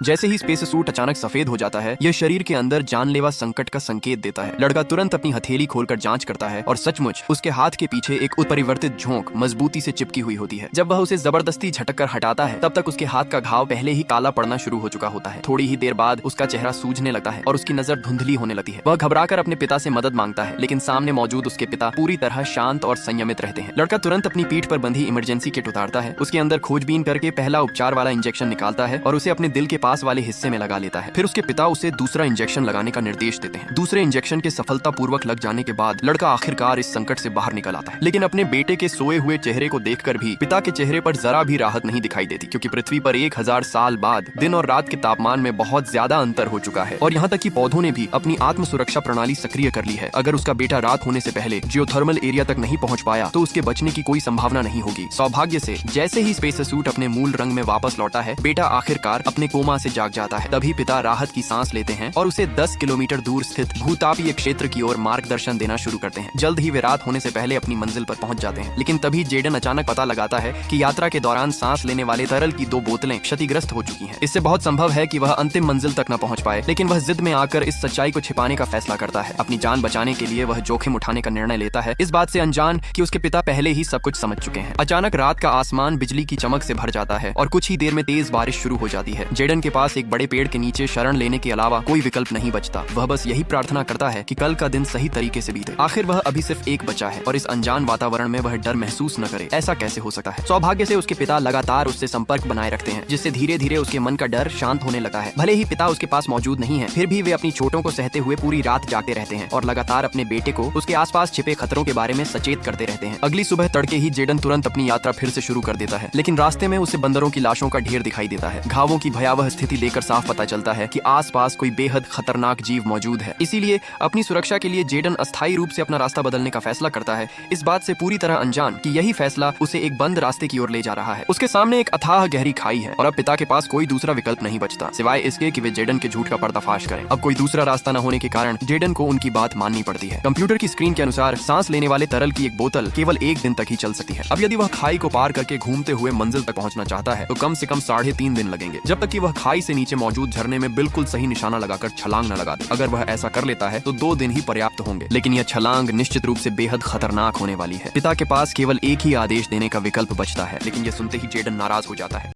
जैसे ही space suit अचानक सफेद हो जाता है, यह शरीर के अंदर जानलेवा संकट का संकेत देता है। लड़का तुरंत अपनी हथेली खोलकर जांच करता है और सचमुच उसके हाथ के पीछे एक उत्परिवर्तित झोंक मजबूती से चिपकी हुई होती है। जब वह उसे जबरदस्ती झटक कर हटाता है, तब तक उसके हाथ का घाव पहले ही काला पड़ना शुरू हो चुका होता है। थोड़ी ही देर बाद उसका चेहरा सूझने लगता है और उसकी नजर धुंधली होने लगती है। वह घबराकर अपने पिता से मदद मांगता है, लेकिन सामने मौजूद उसके पिता पूरी तरह शांत और संयमित रहते हैं। लड़का तुरंत अपनी पीठ पर बंधी इमरजेंसी किट उतारता है, उसके अंदर खोजबीन करके पहला उपचार वाला इंजेक्शन निकालता है और उसे अपने दिल के पास वाले हिस्से में लगा लेता है। फिर उसके पिता उसे दूसरा इंजेक्शन लगाने का निर्देश देते हैं। दूसरे इंजेक्शन के सफलतापूर्वक लग जाने के बाद लड़का आखिरकार इस संकट से बाहर निकल आता है। लेकिन अपने बेटे के सोए हुए चेहरे को देखकर भी पिता के चेहरे पर जरा भी राहत नहीं दिखाई देती, क्योंकि पृथ्वी पर 1000 साल बाद दिन और रात के तापमान में बहुत ज्यादा अंतर हो चुका है और यहाँ तक कि पौधों ने भी अपनी आत्म सुरक्षा प्रणाली सक्रिय कर ली है। अगर उसका बेटा रात होने से पहले जियोथर्मल एरिया तक नहीं पहुँच पाया तो उसके बचने की कोई संभावना नहीं होगी। सौभाग्य से जैसे ही स्पेस सूट अपने मूल रंग में वापस लौटा है, बेटा आखिरकार अपने कोमा से जाग जाता है। तभी पिता राहत की सांस लेते हैं और उसे 10 किलोमीटर दूर स्थित भूतापीय क्षेत्र की ओर मार्गदर्शन देना शुरू करते हैं। जल्द ही वे रात होने से पहले अपनी मंजिल पर पहुंच जाते हैं। लेकिन तभी जेडन अचानक पता लगाता है कि यात्रा के दौरान सांस लेने वाले तरल की 2 बोतलें क्षतिग्रस्त हो चुकी हैं। इससे बहुत संभव है कि वह अंतिम मंजिल तक न पहुंच पाए, लेकिन वह जिद में आकर इस सच्चाई को छिपाने का फैसला करता है। अपनी जान बचाने के लिए वह जोखिम उठाने का निर्णय लेता है, इस बात से अनजान कि उसके पिता पहले ही सब कुछ समझ चुके हैं। अचानक रात का आसमान बिजली की चमक से भर जाता है और कुछ ही देर में तेज बारिश शुरू हो जाती है। जेडन के पास एक बड़े पेड़ के नीचे शरण लेने के अलावा कोई विकल्प नहीं बचता। वह बस यही प्रार्थना करता है कि कल का दिन सही तरीके से बीते। आखिर वह अभी सिर्फ एक बच्चा है और इस अनजान वातावरण में वह डर महसूस न करे। ऐसा कैसे हो सकता है? सौभाग्य से उसके पिता लगातार उससे संपर्क बनाए रखते हैं, जिससे धीरे धीरे उसके मन का डर शांत होने लगा है। भले ही पिता उसके पास मौजूद नहीं है, फिर भी वे अपनी चोटों को सहते हुए पूरी रात जागते रहते हैं और लगातार अपने बेटे को उसके आसपास छिपे खतरों के बारे में सचेत करते रहते हैं। अगली सुबह तड़के ही जेडन तुरंत अपनी यात्रा फिर से शुरू कर देता है, लेकिन रास्ते में उसे बंदरों की लाशों का ढेर दिखाई देता है। घावों की भयावह स्थिति देखकर साफ पता चलता है कि आसपास कोई बेहद खतरनाक जीव मौजूद है। इसीलिए अपनी सुरक्षा के लिए जेडन अस्थायी रूप से अपना रास्ता बदलने का फैसला करता है, इस बात से पूरी तरह अनजान कि यही फैसला उसे एक बंद रास्ते की ओर ले जा रहा है। उसके सामने एक अथाह गहरी खाई है और अब पिता के पास कोई दूसरा विकल्प नहीं बचता सिवाय इसके कि वे जेडन के झूठ का पर्दाफाश करें। अब कोई दूसरा रास्ता न होने के कारण जेडन को उनकी बात माननी पड़ती है। कंप्यूटर की स्क्रीन के अनुसार सांस लेने वाले तरल की एक बोतल केवल 1 दिन तक ही चल सकती है। अब यदि वह खाई को पार करके घूमते हुए मंजिल तक पहुंचना चाहता है तो कम से कम 3.5 दिन लगेंगे, जब तक कि वह खाई से नीचे मौजूद झरने में बिल्कुल सही निशाना लगाकर छलांग न लगा दे। अगर वह ऐसा कर लेता है तो 2 दिन ही पर्याप्त होंगे, लेकिन यह छलांग निश्चित रूप से बेहद खतरनाक होने वाली है। पिता के पास केवल एक ही आदेश देने का विकल्प बचता है, लेकिन यह सुनते ही जेडन नाराज हो जाता है।